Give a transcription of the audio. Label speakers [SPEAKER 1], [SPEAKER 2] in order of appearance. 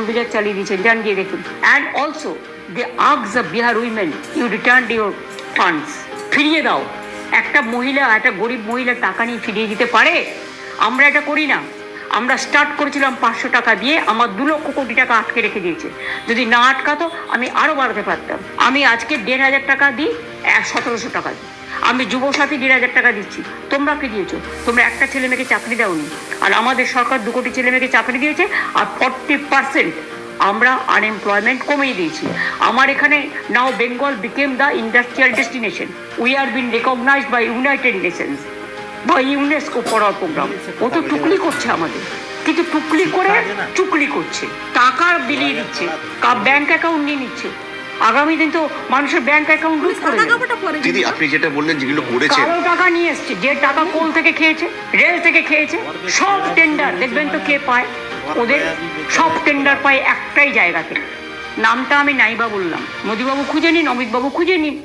[SPEAKER 1] অভিযান চালিয়ে দিয়েছেন, যান গিয়ে দেখুন। And also they ask the Bihar women you return your funds, ফিরিয়ে দাও। একটা মহিলা, একটা গরিব মহিলা টাকা নিয়ে ফিরিয়ে দিতে পারে? আমরা এটা করি না। আমরা স্টার্ট করেছিলাম 500 টাকা দিয়ে, আমার 2 লক্ষ কোটি টাকা আটকে রেখে দিয়েছে। যদি না আটকাতো আমি আরও বাড়াতে পারতাম। আমি আজকে 1,500 টাকা দিই, 1700 টাকা দিই। আমি যুবসাথী 1,500 টাকা দিচ্ছি। তোমরা কি দিয়েছো? তোমরা একটা ছেলে মেয়েকে চাকরি দাওনি। আর আমাদের সরকার 2 কোটি ছেলে মেয়েকে চাকরি দিয়েছে, আর 40% আমরা আনএমপ্লয়মেন্ট কমিয়ে দিয়েছি। আমার এখানে now Bengal became the industrial destination. We are been recognised by United Nations, বা ইউনেস্কো ফর আওয়ার প্রোগ্রাম। ও তো টুকলি করছে আমাদের, কিন্তু টুকলি করে চুকলি করছে, টাকা বিলিয়ে দিচ্ছে, ব্যাংক অ্যাকাউন্ট নিয়ে নিচ্ছে। আগামী দিন তো মানুষের ব্যাংক অ্যাকাউন্ট লুট করে দেবে।
[SPEAKER 2] দিদি আপনি যেটা বললেন যেগুলো করেছেন,
[SPEAKER 1] কারো টাকা নিয়ে এসছে, যে টাকা কোল থেকে খেয়েছে, রেল থেকে খেয়েছে, সব টেন্ডার দেখবেন তো কে পায়? ওদের সব টেন্ডার পায় একটাই জায়গা থেকে। নামটা আমি নাইবা বললাম, মোদিবাবু খুঁজে নিন, অমিতবাবু খুঁজে নিন।